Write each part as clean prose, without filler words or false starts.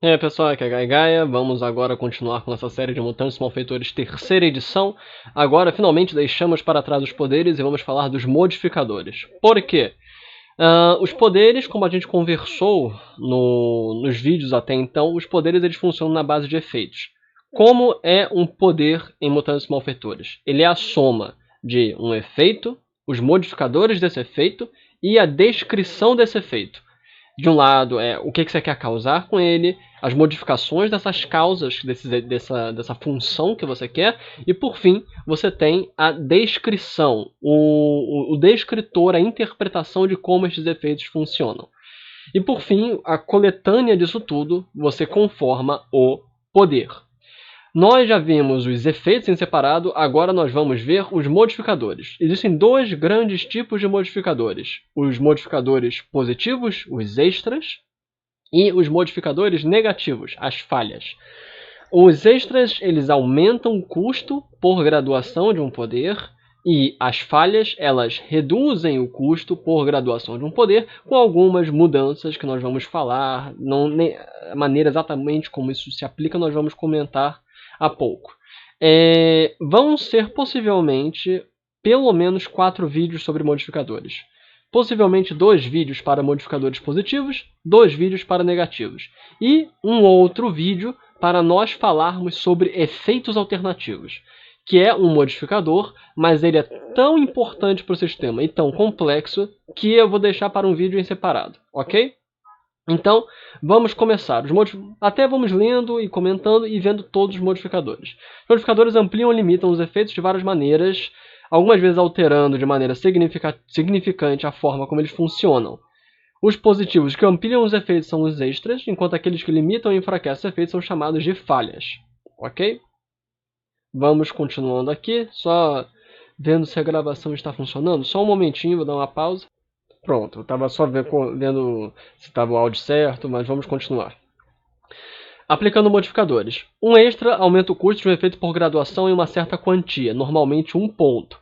E aí pessoal, aqui é a Gai Gaia. Vamos agora continuar com essa série de Mutantes Malfeitores, terceira edição. Agora finalmente deixamos para trás os poderes e vamos falar dos modificadores. Por quê? Os poderes, como a gente conversou nos vídeos até então, os poderes eles funcionam na base de efeitos. Como é um poder em Mutantes Malfeitores? Ele é a soma de um efeito, os modificadores desse efeito e a descrição desse efeito. De um lado é o que você quer causar com ele, as modificações dessas causas, dessa função que você quer, e por fim você tem a descrição, o descritor, a interpretação de como estes efeitos funcionam. E por fim, a coletânea disso tudo, você conforma o poder. Nós já vimos os efeitos em separado, agora nós vamos ver os modificadores. Existem dois grandes tipos de modificadores. Os modificadores positivos, os extras, e os modificadores negativos, as falhas. Os extras eles aumentam o custo por graduação de um poder, e as falhas elas reduzem o custo por graduação de um poder, com algumas mudanças que nós vamos falar, a maneira exatamente como isso se aplica nós vamos comentar há pouco. Vão ser possivelmente pelo menos 4 vídeos sobre modificadores. Possivelmente 2 vídeos para modificadores positivos, 2 vídeos para negativos. E um outro vídeo para nós falarmos sobre efeitos alternativos, que é um modificador, mas ele é tão importante para o sistema e tão complexo que eu vou deixar para um vídeo em separado, ok? Então, vamos começar. Até vamos lendo e comentando e vendo todos os modificadores. Os modificadores ampliam ou limitam os efeitos de várias maneiras, algumas vezes alterando de maneira significante a forma como eles funcionam. Os positivos que ampliam os efeitos são os extras, enquanto aqueles que limitam e enfraquecem os efeitos são chamados de falhas. Ok? Vamos continuando aqui, só vendo se a gravação está funcionando. Só um momentinho, vou dar uma pausa. Pronto, eu estava só vendo se estava o áudio certo, mas vamos continuar. Aplicando modificadores. Um extra aumenta o custo de um efeito por graduação em uma certa quantia, normalmente 1 ponto.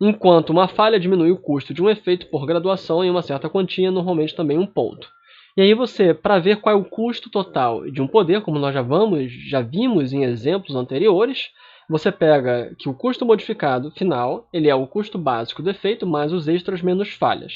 Enquanto uma falha diminui o custo de um efeito por graduação em uma certa quantia, normalmente também 1 ponto. E aí você, para ver qual é o custo total de um poder, como nós já vimos em exemplos anteriores, você pega que o custo modificado final ele é o custo básico do efeito mais os extras menos falhas.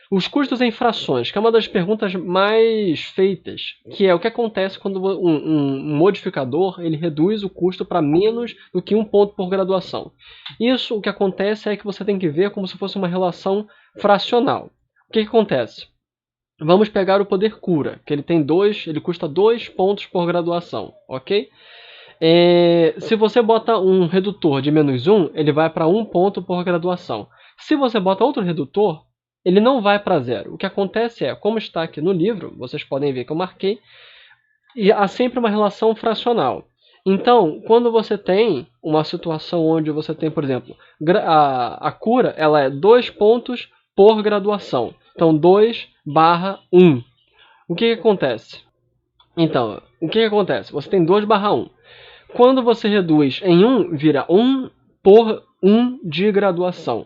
Os custos em frações, que é uma das perguntas mais feitas, que é o que acontece quando um modificador ele reduz o custo para menos do que 1 ponto por graduação. Isso, o que acontece é que você tem que ver como se fosse uma relação fracional. O que acontece? Vamos pegar o poder cura, que ele custa 2 pontos por graduação, ok? Se você bota um redutor de -1, ele vai para 1 ponto por graduação. Se você bota outro redutor, ele não vai para 0. O que acontece é, como está aqui no livro, vocês podem ver que eu marquei, e há sempre uma relação fracional. Então, quando você tem uma situação onde você tem, por exemplo, a cura ela é 2 pontos por graduação. Então, 2/1. O que acontece? Então, o que acontece? Você tem 2/1. Quando você reduz em 1, vira 1 por 1 de graduação.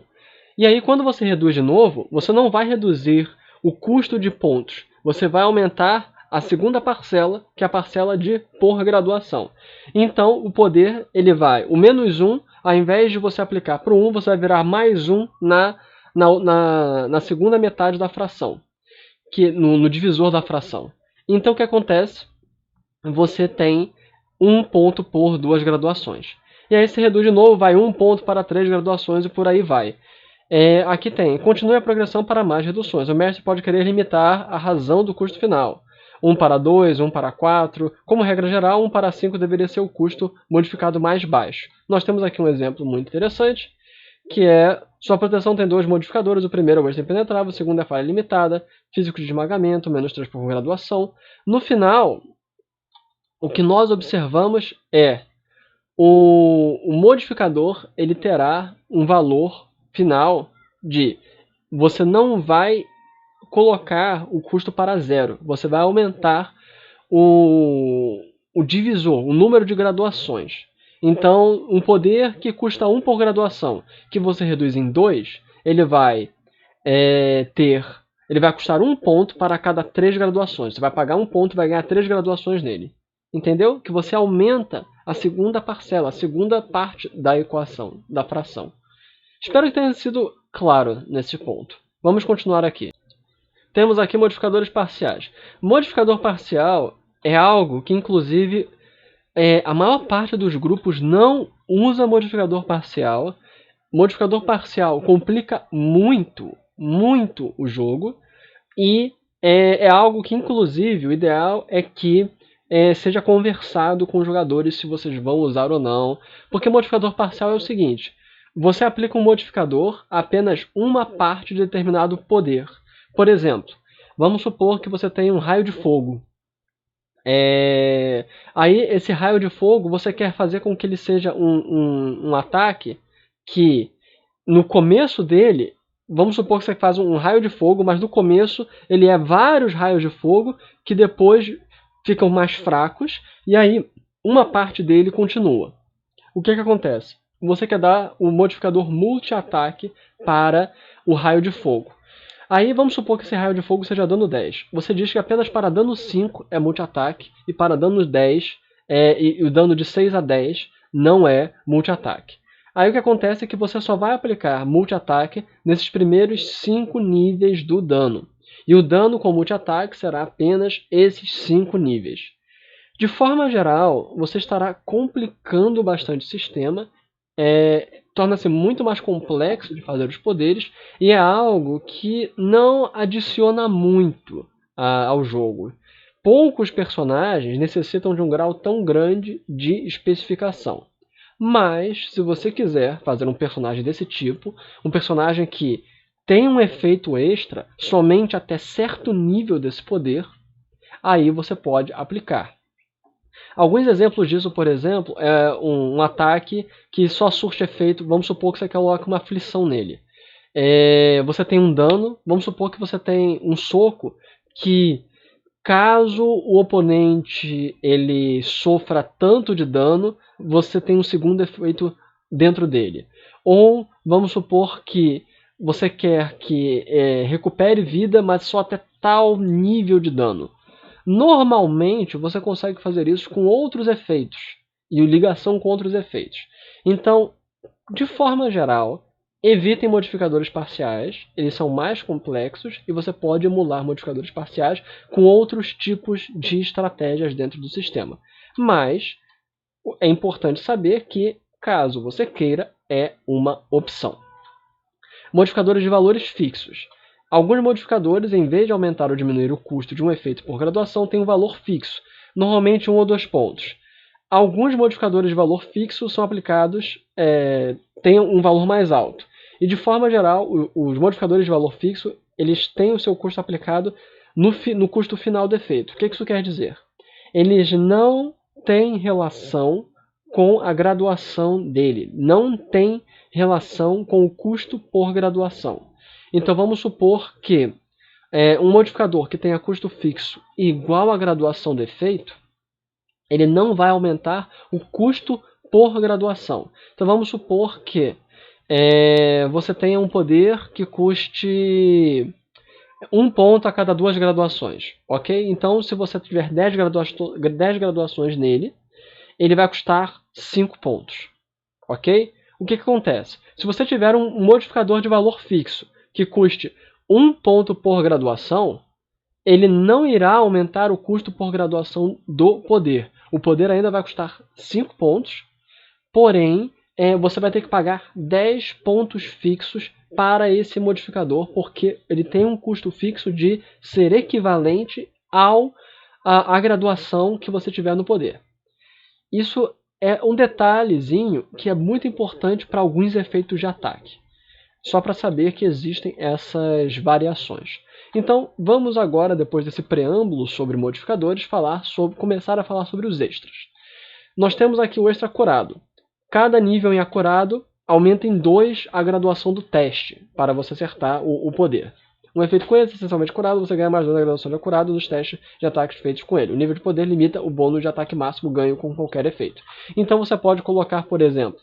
E aí, quando você reduz de novo, você não vai reduzir o custo de pontos. Você vai aumentar a segunda parcela, que é a parcela de por graduação. Então, o poder, ele vai, o -1, ao invés de você aplicar para o 1, você vai virar mais 1 na segunda metade da fração, no divisor da fração. Então, o que acontece? Você tem 1 ponto por 2 graduações. E aí, se reduz de novo, vai 1 ponto para 3 graduações e por aí vai. Aqui tem, continue a progressão para mais reduções. O mestre pode querer limitar a razão do custo final. 1 para 2, 1 para 4. Como regra geral, 1 para 5 deveria ser o custo modificado mais baixo. Nós temos aqui um exemplo muito interessante, que é, sua proteção tem 2 modificadores. O primeiro é o extra impenetrável, o segundo é a falha limitada, físico de esmagamento, -3 por graduação. No final, o que nós observamos é o modificador ele terá um valor final de você não vai colocar o custo para 0, você vai aumentar o divisor, o número de graduações. Então, um poder que custa 1 por graduação, que você reduz em 2, ele vai ter ele vai custar 1 ponto para cada 3 graduações. Você vai pagar 1 ponto e vai ganhar 3 graduações nele. Entendeu? Que você aumenta a segunda parcela, a segunda parte da equação, da fração. Espero que tenha sido claro nesse ponto. Vamos continuar aqui. Temos aqui modificadores parciais. Modificador parcial é algo que, inclusive, a maior parte dos grupos não usa modificador parcial. Modificador parcial complica muito, muito o jogo. E é algo que, inclusive, o ideal é que seja conversado com os jogadores se vocês vão usar ou não. Porque modificador parcial é o seguinte: você aplica um modificador a apenas uma parte de determinado poder. Por exemplo, vamos supor que você tem um raio de fogo. Aí, esse raio de fogo, você quer fazer com que ele seja um ataque que, no começo dele, vamos supor que você faz um raio de fogo, mas no começo ele é vários raios de fogo que depois ficam mais fracos, e aí uma parte dele continua. O que acontece? Você quer dar o modificador multi-ataque para o raio de fogo. Aí vamos supor que esse raio de fogo seja dano 10. Você diz que apenas para dano 5 é multi-ataque, e para dano 10, e o dano de 6 a 10 não é multi-ataque. Aí o que acontece é que você só vai aplicar multi-ataque nesses primeiros 5 níveis do dano. E o dano com multi-ataque será apenas esses 5 níveis. De forma geral, você estará complicando bastante o sistema, torna-se muito mais complexo de fazer os poderes, e é algo que não adiciona muito ao jogo. Poucos personagens necessitam de um grau tão grande de especificação. Mas, se você quiser fazer um personagem desse tipo, um personagem que tem um efeito extra somente até certo nível desse poder, aí você pode aplicar. Alguns exemplos disso, por exemplo, é um ataque que só surte efeito. Vamos supor que você coloque uma aflição nele. Você tem um dano, vamos supor que você tem um soco que, caso o oponente ele sofra tanto de dano, você tem um segundo efeito dentro dele. Ou vamos supor que você quer que recupere vida, mas só até tal nível de dano. Normalmente, você consegue fazer isso com outros efeitos, e ligação com outros efeitos. Então, de forma geral, evitem modificadores parciais, eles são mais complexos, e você pode emular modificadores parciais com outros tipos de estratégias dentro do sistema. Mas é importante saber que, caso você queira, é uma opção. Modificadores de valores fixos. Alguns modificadores, em vez de aumentar ou diminuir o custo de um efeito por graduação, têm um valor fixo, normalmente 1 ou 2 pontos. Alguns modificadores de valor fixo são aplicados, têm um valor mais alto. E, de forma geral, os modificadores de valor fixo, eles têm o seu custo aplicado no custo final do efeito. O que isso quer dizer? Eles não têm relação com a graduação dele, não tem relação com o custo por graduação. Então vamos supor que um modificador que tenha custo fixo igual à graduação do efeito, ele não vai aumentar o custo por graduação. Então vamos supor que você tenha um poder que custe 1 ponto a cada 2 graduações. Ok? Então se você tiver 10 graduações nele, ele vai custar 5 pontos. Ok? O que acontece? Se você tiver um modificador de valor fixo que custe 1 ponto por graduação, ele não irá aumentar o custo por graduação do poder. O poder ainda vai custar 5 pontos, porém, você vai ter que pagar 10 pontos fixos para esse modificador, porque ele tem um custo fixo de ser equivalente à graduação que você tiver no poder. Isso é um detalhezinho que é muito importante para alguns efeitos de ataque. Só para saber que existem essas variações. Então, vamos agora, depois desse preâmbulo sobre modificadores, começar a falar sobre os extras. Nós temos aqui o extra acurado. Cada nível em acurado aumenta em 2 a graduação do teste, para você acertar o poder. Um efeito com esse, essencialmente curado, você ganha mais 2 na graduação de acurado dos testes de ataques feitos com ele. O nível de poder limita o bônus de ataque máximo ganho com qualquer efeito. Então você pode colocar, por exemplo,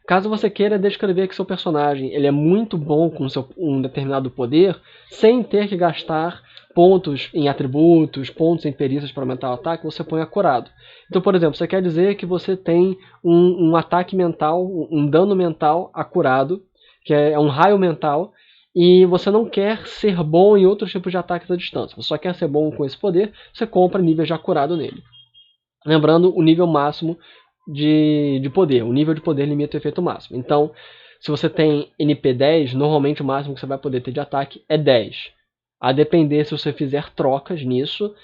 Caso você queira descrever que seu personagem ele é muito bom com um determinado poder, sem ter que gastar pontos em atributos, pontos em perícias para aumentar o ataque, você põe acurado. Então, por exemplo, você quer dizer que você tem um ataque mental, um dano mental acurado, que é um raio mental, e você não quer ser bom em outros tipos de ataques à distância. Você só quer ser bom com esse poder, você compra níveis de acurado nele. Lembrando o nível máximo de poder. O nível de poder limita o efeito máximo. Então, se você tem NP 10, normalmente o máximo que você vai poder ter de ataque é 10. A depender se você fizer trocas nisso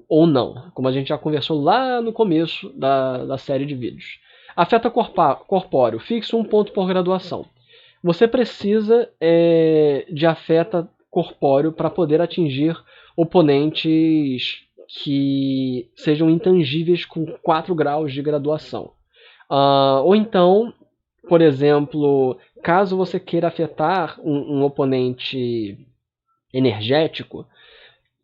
ou não. Como a gente já conversou lá no começo da série de vídeos. Afeta corpóreo. Fixa 1 ponto por graduação. Você precisa de afeta corpóreo para poder atingir oponentes que sejam intangíveis com 4 graus de graduação. Ou então, por exemplo, caso você queira afetar um oponente energético,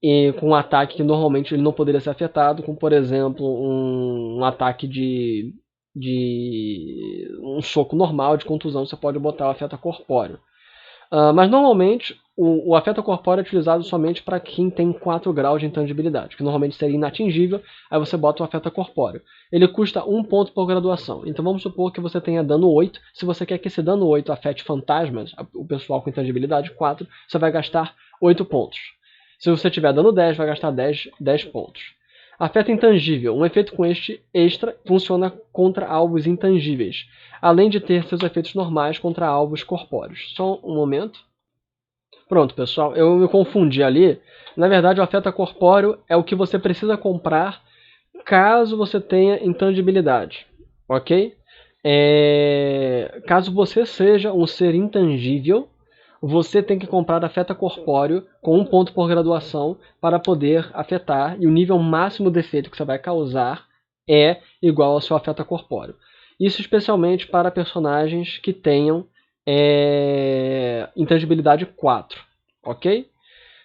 e com um ataque que normalmente ele não poderia ser afetado, como por exemplo um ataque de um soco normal de contusão, você pode botar o afeta corpóreo. Mas normalmente o afeta corpóreo é utilizado somente para quem tem 4 graus de intangibilidade, que normalmente seria inatingível, aí você bota o afeta corpóreo. Ele custa 1 ponto por graduação, então vamos supor que você tenha dano 8, se você quer que esse dano 8 afete fantasmas, o pessoal com intangibilidade 4, você vai gastar 8 pontos. Se você tiver dano 10, vai gastar 10 pontos. Afeta intangível. Um efeito com este extra funciona contra alvos intangíveis, além de ter seus efeitos normais contra alvos corpóreos. Só um momento. Pronto, pessoal, eu me confundi ali. Na verdade, o afeta corpóreo é o que você precisa comprar caso você tenha intangibilidade, ok? Caso você seja um ser intangível, você tem que comprar afeta corpóreo com 1 ponto por graduação para poder afetar, e o nível máximo de efeito que você vai causar é igual ao seu afeta corpóreo. Isso especialmente para personagens que tenham intangibilidade 4, ok?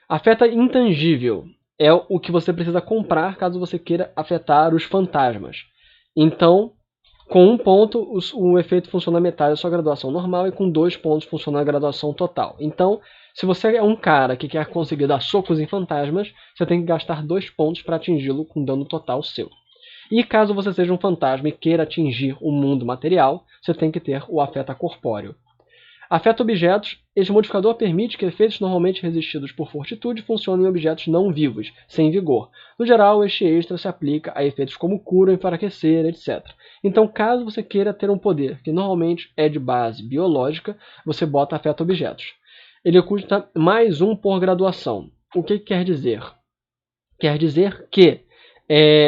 Afeta intangível é o que você precisa comprar caso você queira afetar os fantasmas. Então, com 1 ponto, o efeito funciona a metade da sua graduação normal, e com 2 pontos funciona a graduação total. Então, se você é um cara que quer conseguir dar socos em fantasmas, você tem que gastar 2 pontos para atingi-lo com dano total seu. E caso você seja um fantasma e queira atingir o mundo material, você tem que ter o afeta corpóreo. Afeta objetos. Este modificador permite que efeitos normalmente resistidos por fortitude funcionem em objetos não vivos, sem vigor. No geral, este extra se aplica a efeitos como cura, enfraquecer, etc. Então, caso você queira ter um poder que normalmente é de base biológica, você bota afeta objetos. Ele custa mais 1 por graduação. O que quer dizer? Quer dizer que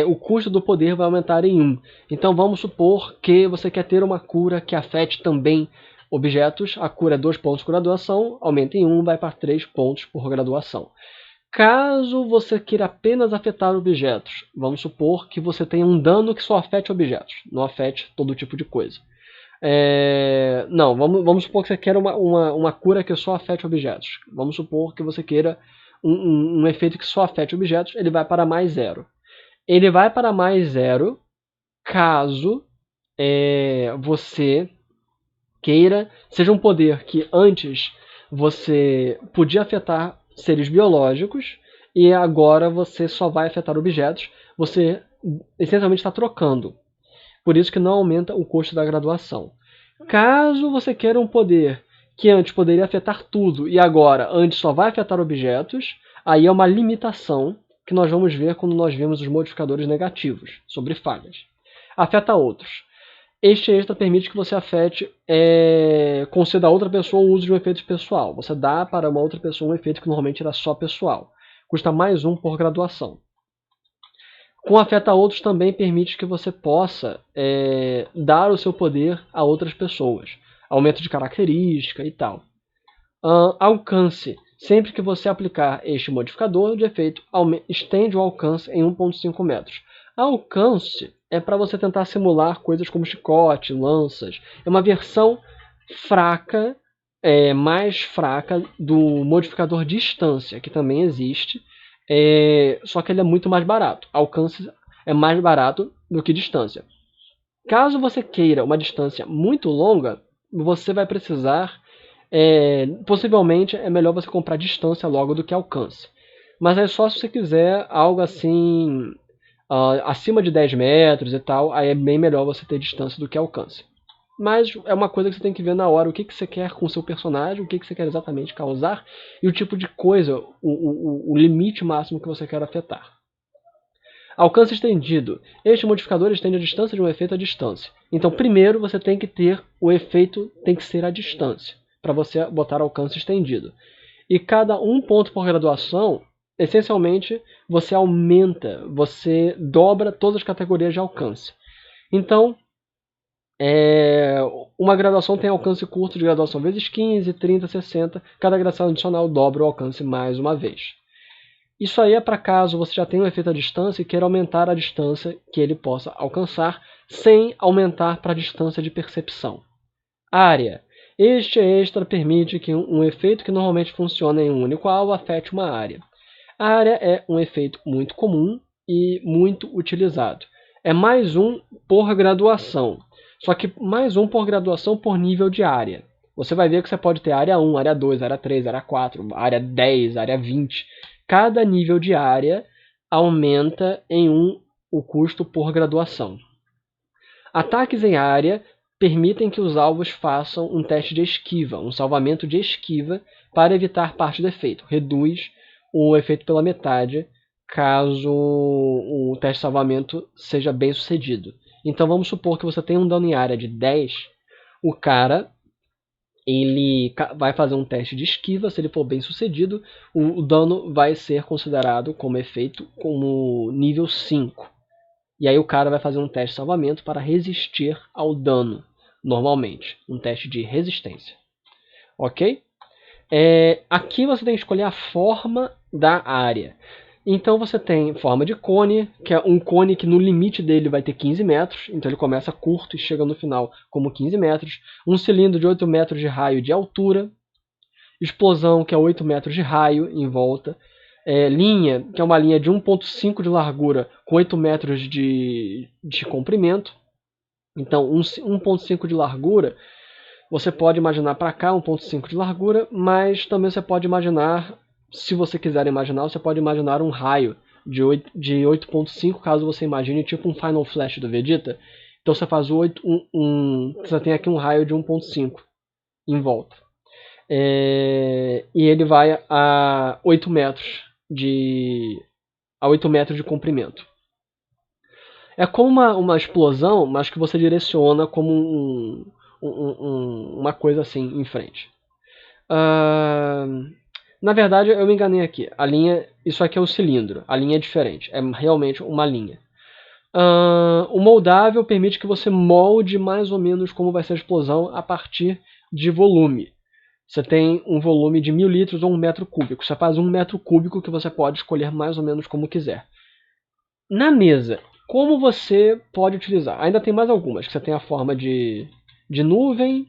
o custo do poder vai aumentar em 1. Então, vamos supor que você quer ter uma cura que afete também objetos. A cura é 2 pontos por graduação, aumenta em 1, vai para 3 pontos por graduação. Caso você queira apenas afetar objetos, vamos supor que você tenha um dano que só afete objetos, não afete todo tipo de coisa. Não, vamos supor que você queira uma cura que só afete objetos. Vamos supor que você queira um efeito que só afete objetos, ele vai para mais 0. Ele vai para mais 0 caso você queira, seja um poder que antes você podia afetar seres biológicos e agora você só vai afetar objetos. Você essencialmente está trocando. Por isso que não aumenta o custo da graduação. Caso você queira um poder que antes poderia afetar tudo e agora antes só vai afetar objetos, aí é uma limitação que nós vamos ver quando nós vemos os modificadores negativos sobre falhas. Afeta outros. Este extra permite que você afete, conceda a outra pessoa o uso de um efeito pessoal. Você dá para uma outra pessoa um efeito que normalmente era só pessoal. Custa mais 1 por graduação. Com afeta outros também permite que você possa dar o seu poder a outras pessoas. Aumento de característica e tal. Alcance. Sempre que você aplicar este modificador de efeito, estende o alcance em 1,5 metros. Alcance é para você tentar simular coisas como chicote, lanças. É uma versão fraca, mais fraca do modificador distância, que também existe, só que ele é muito mais barato. Alcance é mais barato do que distância. Caso você queira uma distância muito longa, você vai precisar, possivelmente é melhor você comprar distância logo do que alcance. Mas é só se você quiser algo assim, acima de 10 metros e tal, aí é bem melhor você ter distância do que alcance. Mas é uma coisa que você tem que ver na hora, o que você quer com o seu personagem, o que você quer exatamente causar, e o tipo de coisa, o limite máximo que você quer afetar. Alcance estendido. Este modificador estende a distância de um efeito à distância. Então, primeiro você tem que ter o efeito, tem que ser à distância, para você botar alcance estendido. E cada um ponto por graduação, essencialmente, você aumenta, você dobra todas as categorias de alcance. Então, uma graduação tem alcance curto de graduação vezes 15, 30, 60. Cada graduação adicional dobra o alcance mais uma vez. Isso aí é para caso você já tenha um efeito à distância e queira aumentar a distância que ele possa alcançar, sem aumentar para a distância de percepção. Área. Este extra permite que um efeito que normalmente funciona em um único alvo afete uma área. A área é um efeito muito comum e muito utilizado. É mais um por graduação, só que mais um por graduação por nível de área. Você vai ver que você pode ter área 1, área 2, área 3, área 4, área 10, área 20. Cada nível de área aumenta em o custo por graduação. Ataques em área permitem que os alvos façam um teste de esquiva, um salvamento de esquiva, para evitar parte do efeito. Reduz o efeito pela metade, caso o teste de salvamento seja bem sucedido. Então vamos supor que você tem um dano em área de 10, o cara ele vai fazer um teste de esquiva. Se ele for bem sucedido, o dano vai ser considerado como efeito como nível 5. E aí o cara vai fazer um teste de salvamento para resistir ao dano, normalmente. Um teste de resistência. Ok? Aqui você tem que escolher a forma da área. Então você tem forma de cone, que é um cone que no limite dele vai ter 15 metros. Então ele começa curto e chega no final como 15 metros. Um cilindro de 8 metros de raio de altura. Explosão, que é 8 metros de raio em volta. Linha, que é uma linha de 1,5 de largura com 8 metros de comprimento. Então 1,5 de largura, você pode imaginar para cá 1,5 de largura, mas também você pode imaginar, se você quiser imaginar, você pode imaginar um raio de 8,5, caso você imagine tipo um Final Flash do Vegeta. Então você faz você tem aqui um raio de 1,5 em volta. E ele vai a 8 metros de comprimento. É como uma explosão, mas que você direciona como uma coisa assim em frente. Na verdade, eu me enganei aqui. A linha, isso aqui é o cilindro. A linha é diferente. É realmente uma linha. O moldável permite que você molde mais ou menos como vai ser a explosão a partir de volume. Você tem um volume de 1000 litros ou 1 metro cúbico. Você faz 1 metro cúbico que você pode escolher mais ou menos como quiser. Na mesa, como você pode utilizar? Ainda tem mais algumas, que você tem a forma de nuvem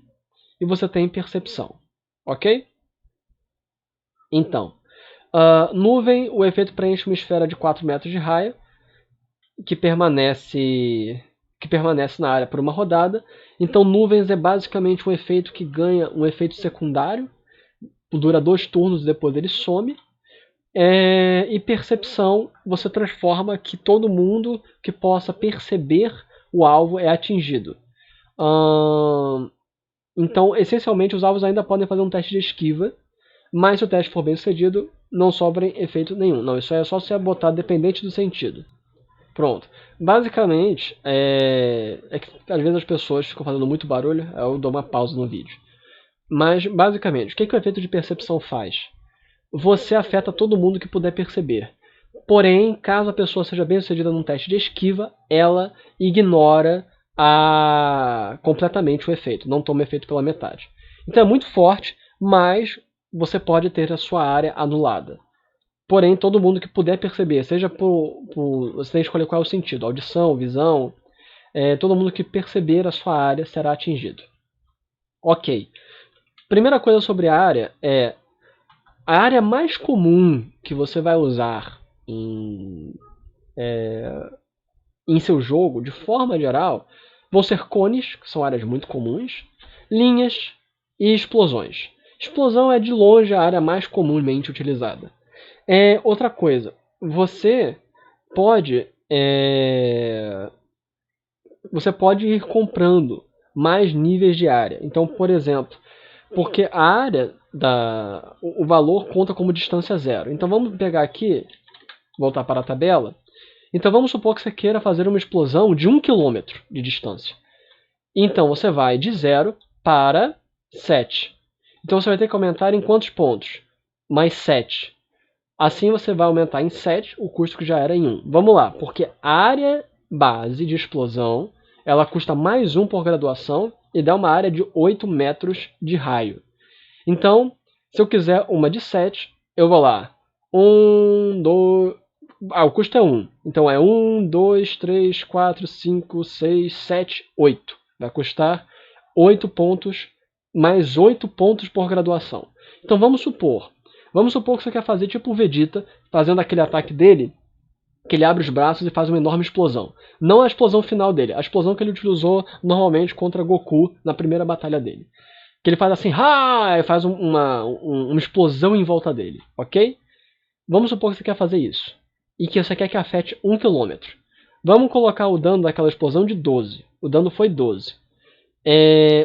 e você tem percepção. Ok? Então, nuvem, o efeito preenche uma esfera de 4 metros de raio, que permanece na área por uma rodada. Então, nuvens é basicamente um efeito que ganha um efeito secundário, dura 2 turnos e depois ele some. E percepção, você transforma que todo mundo que possa perceber o alvo é atingido. Então, essencialmente, os alvos ainda podem fazer um teste de esquiva, mas se o teste for bem sucedido, não sobra efeito nenhum. Não, isso aí é só você botar dependente do sentido. Pronto. Basicamente, é que às vezes as pessoas ficam fazendo muito barulho, eu dou uma pausa no vídeo. Mas, basicamente, o que o efeito de percepção faz? Você afeta todo mundo que puder perceber. Porém, caso a pessoa seja bem sucedida num teste de esquiva, ela ignora completamente o efeito, não toma efeito pela metade. Então é muito forte, mas você pode ter a sua área anulada. Porém, todo mundo que puder perceber, seja você tem que escolher qual é o sentido, audição, visão, todo mundo que perceber a sua área será atingido. Ok. Primeira coisa sobre a área é a área mais comum que você vai usar em seu jogo, de forma geral, vão ser cones, que são áreas muito comuns. linhas e explosões. Explosão é de longe a área mais comumente utilizada. Outra coisa, você pode ir comprando mais níveis de área. Então, por exemplo, porque a área o valor conta como distância zero. Então vamos pegar aqui, voltar para a tabela. Então vamos supor que você queira fazer uma explosão de 1 km de distância. Então você vai de 0 para 7. Então você vai ter que aumentar em quantos pontos? Mais 7. Assim você vai aumentar em 7 o custo que já era em 1. Vamos lá, porque a área base de explosão ela custa mais 1 por graduação e dá uma área de 8 metros de raio. Então, se eu quiser uma de 7, eu vou lá. 1, 2... o custo é 1. Então é 1, 2, 3, 4, 5, 6, 7, 8. Vai custar 8 pontos, mais 8 pontos por graduação. Então vamos supor que você quer fazer tipo o Vegeta, fazendo aquele ataque dele, que ele abre os braços e faz uma enorme explosão. Não a explosão final dele, a explosão que ele utilizou normalmente contra Goku na primeira batalha dele. Que ele faz assim, e faz uma explosão em volta dele, ok? Vamos supor que você quer fazer isso. E que você quer que afete 1 km. Vamos colocar o dano daquela explosão de 12. O dano foi 12.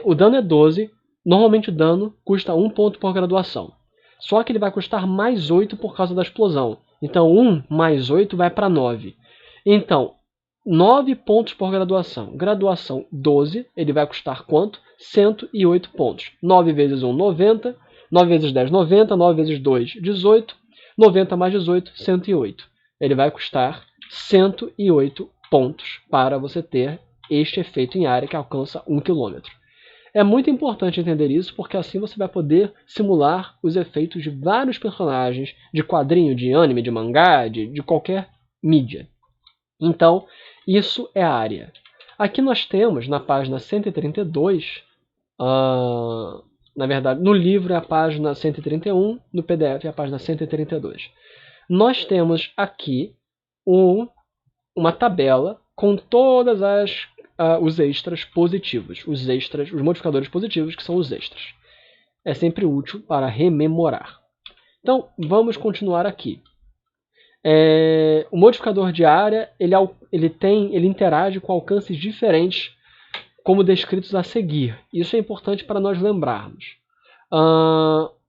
O dano é 12. Normalmente o dano custa 1 ponto por graduação. Só que ele vai custar mais 8 por causa da explosão. Então 1 mais 8 vai para 9. Então, 9 pontos por graduação. Graduação 12, ele vai custar quanto? 108 pontos. 9 vezes 1, 90. 9 vezes 10, 90. 9 vezes 2, 18. 90 mais 18, 108. Ele vai custar 108 pontos para você ter este efeito em área que alcança 1 km. É muito importante entender isso, porque assim você vai poder simular os efeitos de vários personagens, de quadrinho, de anime, de mangá, de qualquer mídia. Então, isso é a área. Aqui nós temos, na página 132, na verdade, no livro é a página 131, no PDF é a página 132. Nós temos aqui uma tabela com todas os extras positivos, os modificadores positivos, que são os extras. É sempre útil para rememorar. Então, vamos continuar aqui. O modificador de área ele interage com alcances diferentes, como descritos a seguir. Isso é importante para nós lembrarmos.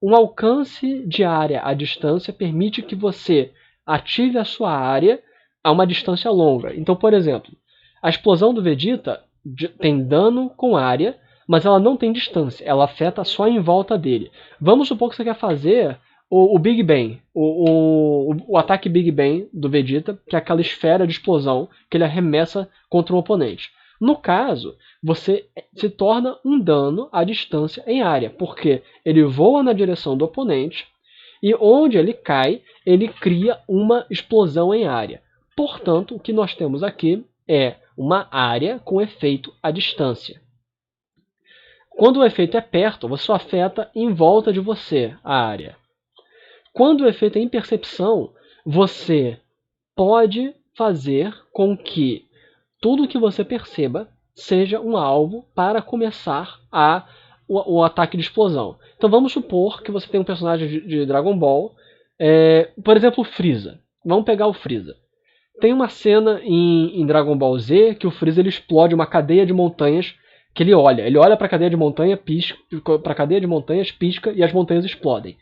Um alcance de área à distância permite que você ative a sua área a uma distância longa. Então, por exemplo, a explosão do Vegeta tem dano com área, mas ela não tem distância. Ela afeta só em volta dele. Vamos supor que você quer fazer o Big Bang, o ataque Big Bang do Vegeta, que é aquela esfera de explosão que ele arremessa contra um oponente. No caso, você se torna um dano à distância em área, porque ele voa na direção do oponente e onde ele cai, ele cria uma explosão em área. Portanto, o que nós temos aqui é uma área com efeito à distância. Quando o efeito é perto, você só afeta em volta de você a área. Quando o efeito é em percepção, você pode fazer com que tudo que você perceba seja um alvo para começar o ataque de explosão. Então vamos supor que você tem um personagem de Dragon Ball, por exemplo, o Freeza. Vamos pegar o Freeza. Tem uma cena em Dragon Ball Z que o Freeza ele explode uma cadeia de montanhas que ele olha para a cadeia de montanha, pisca e as montanhas explodem.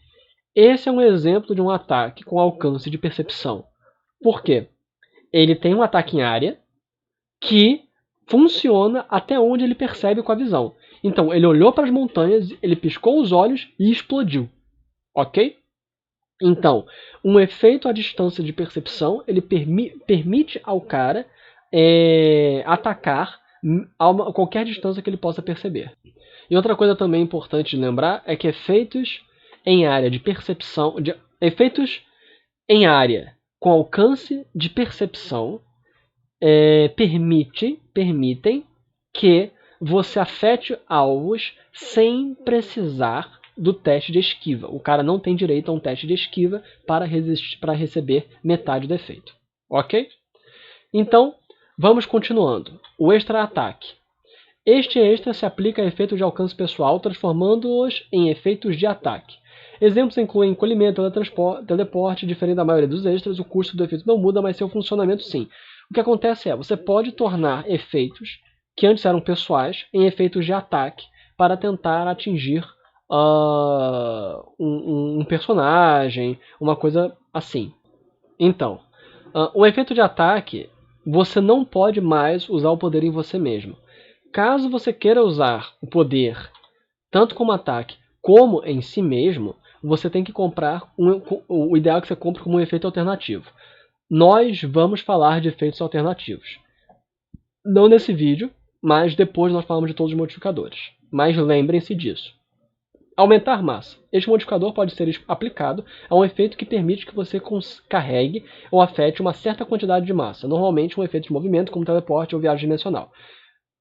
Esse é um exemplo de um ataque com alcance de percepção. Por quê? Ele tem um ataque em área que funciona até onde ele percebe com a visão. Então, ele olhou para as montanhas, ele piscou os olhos e explodiu. Ok? Então, um efeito à distância de percepção, ele permite ao cara atacar a qualquer distância que ele possa perceber. E outra coisa também importante de lembrar é que efeitos em área de percepção, efeitos em área com alcance de percepção permitem que você afete alvos sem precisar do teste de esquiva. O cara não tem direito a um teste de esquiva para receber metade do efeito. Ok? Então, vamos continuando. O extra-ataque. Este extra se aplica a efeitos de alcance pessoal, transformando-os em efeitos de ataque. Exemplos incluem encolhimento, teleporte, diferente da maioria dos extras, o custo do efeito não muda, mas seu funcionamento sim. O que acontece é, você pode tornar efeitos que antes eram pessoais em efeitos de ataque para tentar atingir um personagem, uma coisa assim. Então, o efeito de ataque, você não pode mais usar o poder em você mesmo. Caso você queira usar o poder tanto como ataque como em si mesmo, você tem que comprar o ideal é que você compre como um efeito alternativo. Nós vamos falar de efeitos alternativos. Não nesse vídeo, mas depois nós falamos de todos os modificadores. Mas lembrem-se disso. Aumentar massa. Este modificador pode ser aplicado a um efeito que permite que você carregue ou afete uma certa quantidade de massa, normalmente um efeito de movimento, como teleporte ou viagem dimensional.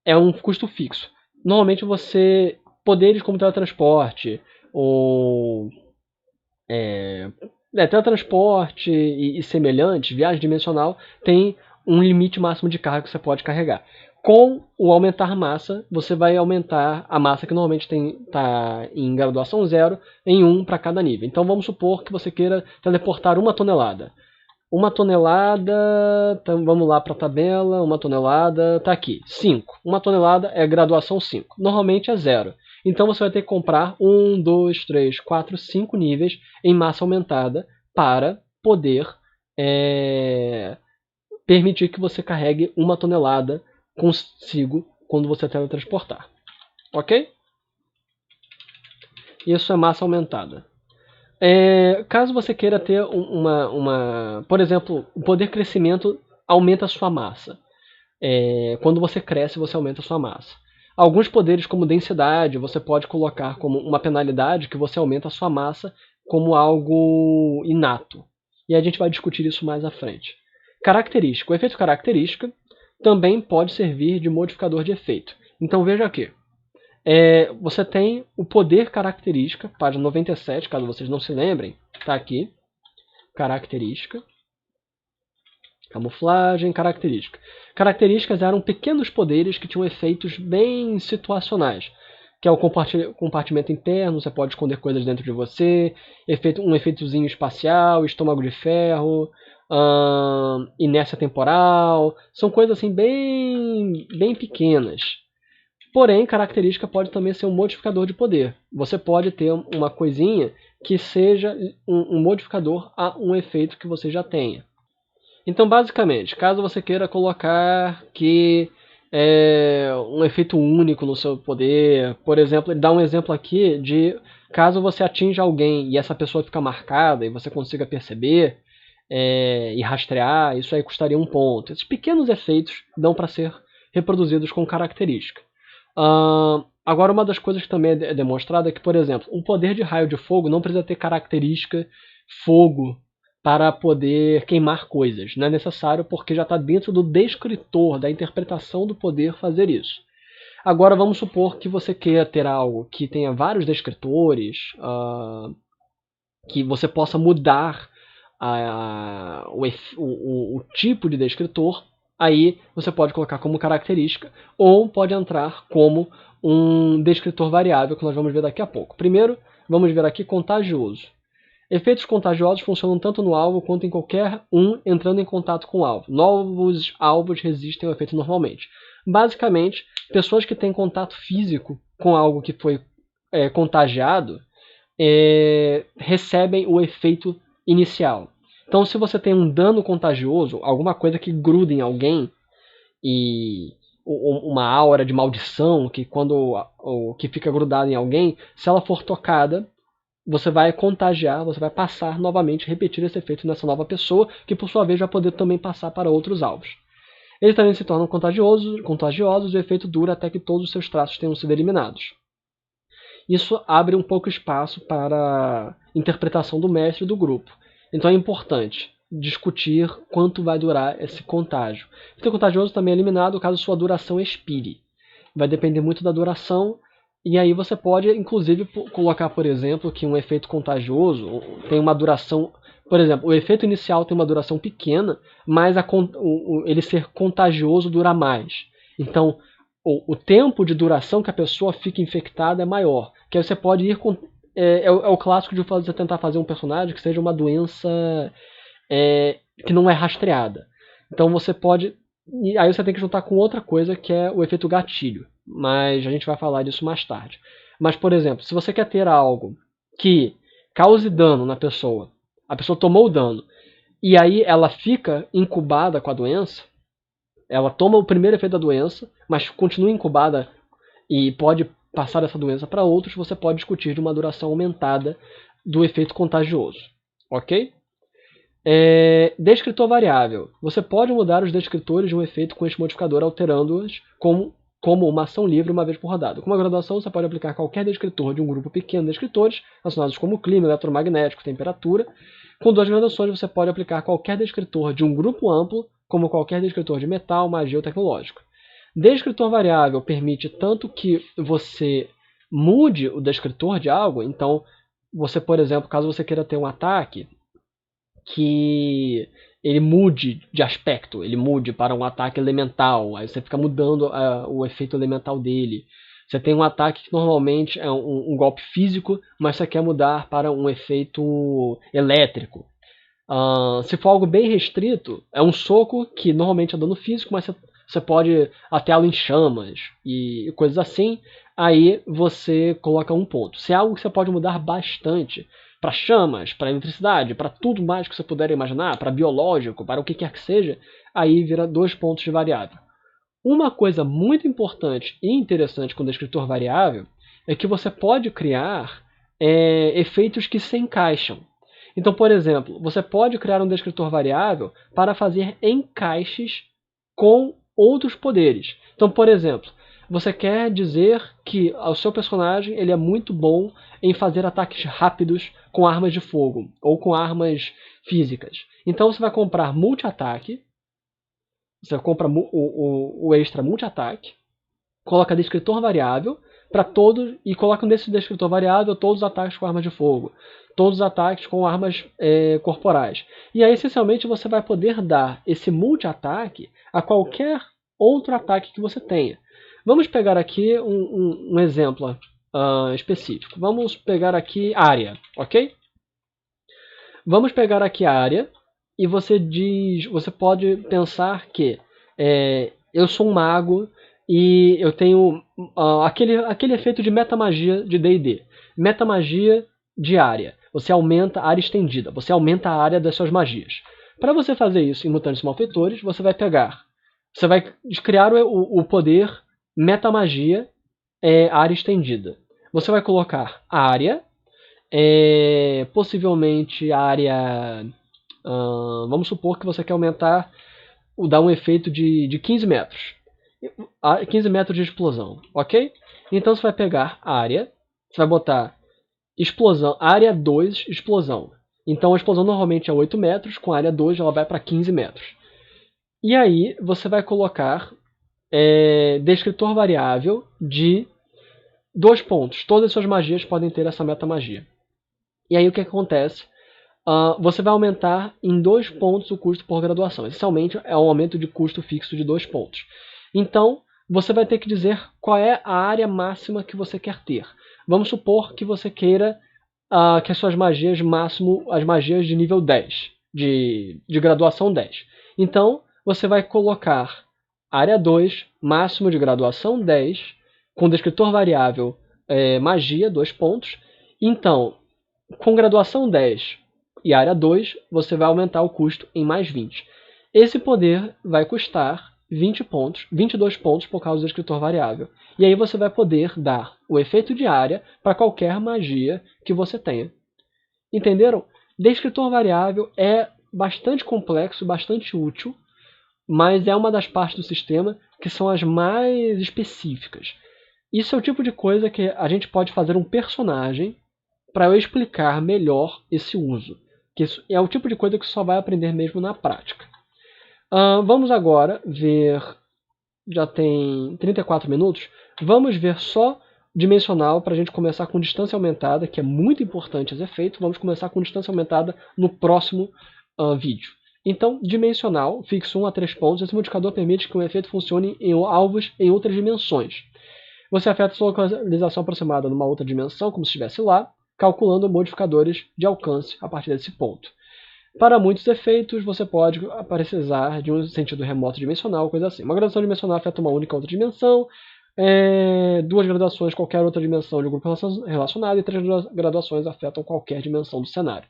É um custo fixo. Normalmente poderes como teletransporte ou teletransporte e semelhantes, viagem dimensional, tem um limite máximo de carga que você pode carregar. Com o aumentar massa, você vai aumentar a massa que normalmente está em graduação 0 em 1 para cada nível. Então vamos supor que você queira teleportar 1 tonelada. 1 tonelada, então vamos lá para a tabela, 1 tonelada, está aqui, 5. 1 tonelada é graduação 5, normalmente é 0. Então você vai ter que comprar 1, 2, 3, 4, 5 níveis em massa aumentada para poder permitir que você carregue 1 tonelada consigo quando você teletransportar. Ok? Isso é massa aumentada. Caso você queira ter por exemplo, o poder crescimento aumenta a sua massa. Quando você cresce, você aumenta a sua massa. Alguns poderes, como densidade, você pode colocar como uma penalidade que você aumenta a sua massa como algo inato. E a gente vai discutir isso mais à frente. Característica. O efeito característica também pode servir de modificador de efeito. Então veja aqui. Você tem o poder característica, página 97, caso vocês não se lembrem, está aqui. Característica. Camuflagem, característica. Características eram pequenos poderes que tinham efeitos bem situacionais, que é o compartimento interno, você pode esconder coisas dentro de você, um efeitozinho espacial, estômago de ferro, inércia temporal, são coisas assim bem pequenas. Porém, característica pode também ser um modificador de poder. Você pode ter uma coisinha que seja um modificador a um efeito que você já tenha. Então, basicamente, caso você queira colocar que um efeito único no seu poder, por exemplo, ele dá um exemplo aqui de caso você atinja alguém e essa pessoa fica marcada e você consiga perceber e rastrear, isso aí custaria 1 ponto. Esses pequenos efeitos dão para ser reproduzidos com característica. Agora, uma das coisas que também é demonstrada é que, por exemplo, um poder de raio de fogo não precisa ter característica fogo para poder queimar coisas. Não é necessário porque já está dentro do descritor, da interpretação do poder fazer isso. Agora vamos supor que você queira ter algo que tenha vários descritores, que você possa mudar o tipo de descritor, aí você pode colocar como característica ou pode entrar como um descritor variável que nós vamos ver daqui a pouco. Primeiro, vamos ver aqui contagioso. Efeitos contagiosos funcionam tanto no alvo quanto em qualquer um entrando em contato com o alvo. Novos alvos resistem ao efeito normalmente. Basicamente, pessoas que têm contato físico com algo que foi contagiado recebem o efeito inicial. Então, se você tem um dano contagioso, alguma coisa que gruda em alguém, e uma aura de maldição que fica grudada em alguém, se ela for tocada, você vai contagiar, você vai passar novamente, repetir esse efeito nessa nova pessoa, que por sua vez vai poder também passar para outros alvos. Eles também se tornam contagiosos e o efeito dura até que todos os seus traços tenham sido eliminados. Isso abre um pouco espaço para a interpretação do mestre e do grupo. Então é importante discutir quanto vai durar esse contágio. O efeito contagioso também é eliminado caso sua duração expire. Vai depender muito da duração. E aí você pode, inclusive, colocar, por exemplo, que um efeito contagioso tem uma duração... Por exemplo, o efeito inicial tem uma duração pequena, mas ele ser contagioso dura mais. Então, o tempo de duração que a pessoa fica infectada é maior. Que aí você pode ir com... É o clássico de você tentar fazer um personagem que seja uma doença que não é rastreada. Então você pode... E aí você tem que juntar com outra coisa que é o efeito gatilho. Mas a gente vai falar disso mais tarde. Mas, por exemplo, se você quer ter algo que cause dano na pessoa, a pessoa tomou o dano, e aí ela fica incubada com a doença, ela toma o primeiro efeito da doença, mas continua incubada e pode passar essa doença para outros, você pode discutir de uma duração aumentada do efeito contagioso. Ok? Descritor variável. Você pode mudar os descritores de um efeito com este modificador, alterando-os como uma ação livre uma vez por rodada. Com uma graduação, você pode aplicar qualquer descritor de um grupo pequeno de descritores, relacionados como clima, eletromagnético, temperatura. Com 2 graduações, você pode aplicar qualquer descritor de um grupo amplo, como qualquer descritor de metal, magia ou tecnológico. Descritor variável permite tanto que você mude o descritor de algo, então você, por exemplo, caso você queira ter um ataque que ele mude de aspecto, ele mude para um ataque elemental, aí você fica mudando o efeito elemental dele. Você tem um ataque que normalmente é um golpe físico, mas você quer mudar para um efeito elétrico. Se for algo bem restrito, é um soco que normalmente é dano físico, mas você pode ateá-lo em chamas e coisas assim, aí você coloca um ponto. Se é algo que você pode mudar bastante, para chamas, para eletricidade, para tudo mais que você puder imaginar, para biológico, para o que quer que seja, aí vira 2 pontos de variável. Uma coisa muito importante e interessante com o descritor variável é que você pode criar efeitos que se encaixam. Então, por exemplo, você pode criar um descritor variável para fazer encaixes com outros poderes. Então, por exemplo, você quer dizer que o seu personagem ele é muito bom em fazer ataques rápidos com armas de fogo ou com armas físicas. Então você vai comprar multi-ataque, você compra o extra multi-ataque, coloca descritor variável para todos e coloca nesse descritor variável todos os ataques com armas de fogo, todos os ataques com armas corporais. E aí, essencialmente, você vai poder dar esse multi-ataque a qualquer outro ataque que você tenha. Vamos pegar aqui um exemplo específico. Vamos pegar aqui área, ok? Vamos pegar aqui a área e você pode pensar que eu sou um mago e eu tenho aquele efeito de metamagia de D&D. Metamagia de área. Você aumenta a área estendida, você aumenta a área das suas magias. Para você fazer isso em Mutantes Malfeitores, você vai criar o poder metamagia área estendida. Você vai colocar área, possivelmente área... vamos supor que você quer dar um efeito de 15 metros. 15 metros de explosão, ok? Então você vai pegar área, você vai botar explosão, área 2, explosão. Então a explosão normalmente é 8 metros, com área 2 ela vai para 15 metros. E aí você vai colocar descritor variável de 2 pontos. Todas as suas magias podem ter essa metamagia. E aí o que acontece? Você vai aumentar em 2 pontos o custo por graduação. Essencialmente é um aumento de custo fixo de 2 pontos. Então você vai ter que dizer qual é a área máxima que você quer ter. Vamos supor que você queira que as suas magias máximo, as magias de nível 10, de graduação 10. Então você vai colocar área 2, máximo de graduação 10, com descritor variável magia, 2 pontos. Então, com graduação 10 e área 2, você vai aumentar o custo em mais 20. Esse poder vai custar 20 pontos, 22 pontos por causa do descritor variável. E aí você vai poder dar o efeito de área para qualquer magia que você tenha. Entenderam? Descritor variável é bastante complexo, bastante útil, mas é uma das partes do sistema que são as mais específicas. Isso é o tipo de coisa que a gente pode fazer um personagem para eu explicar melhor esse uso. Que isso é o tipo de coisa que só vai aprender mesmo na prática. Vamos agora ver... Já tem 34 minutos. Vamos ver só dimensional para a gente começar com distância aumentada, que é muito importante esse efeito. Vamos começar com distância aumentada no próximo vídeo. Então, dimensional, fixo 1 a 3 pontos. Esse modificador permite que um efeito funcione em alvos em outras dimensões. Você afeta sua localização aproximada numa outra dimensão, como se estivesse lá, calculando modificadores de alcance a partir desse ponto. Para muitos efeitos, você pode precisar de um sentido remoto dimensional, coisa assim. Uma graduação dimensional afeta uma única outra dimensão, 2 graduações qualquer outra dimensão de um grupo relacionado, e 3 graduações afetam qualquer dimensão do cenário.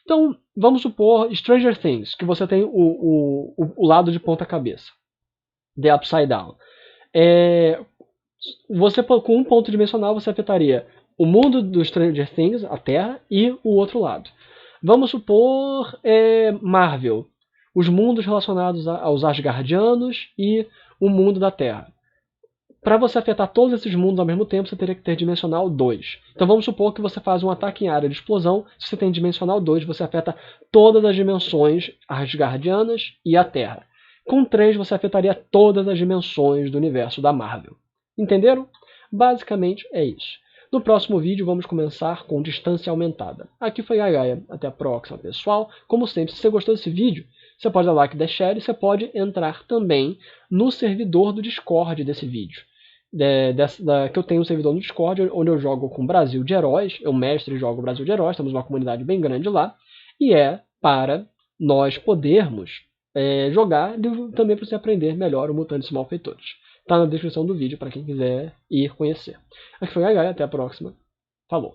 Então, vamos supor Stranger Things, que você tem o lado de ponta cabeça, The Upside Down. Você, com um ponto dimensional, você afetaria o mundo do Stranger Things, a Terra, e o outro lado. Vamos supor Marvel, os mundos relacionados aos Asgardianos e o mundo da Terra. Para você afetar todos esses mundos ao mesmo tempo, você teria que ter dimensional 2. Então vamos supor que você faz um ataque em área de explosão. Se você tem dimensional 2, você afeta todas as dimensões asgardianas e a Terra. Com 3, você afetaria todas as dimensões do universo da Marvel. Entenderam? Basicamente é isso. No próximo vídeo vamos começar com distância aumentada. Aqui foi a Gaia. Até a próxima, pessoal. Como sempre, se você gostou desse vídeo, você pode dar like e dar share, e você pode entrar também no servidor do Discord desse vídeo. Que eu tenho um servidor no Discord, onde eu jogo com Brasil de Heróis, eu mestre e jogo Brasil de Heróis, temos uma comunidade bem grande lá, e é para nós podermos jogar e também para você aprender melhor o Mutantes Malfeitores. Está na descrição do vídeo para quem quiser ir conhecer. Aqui foi a Gaia, até a próxima. Falou!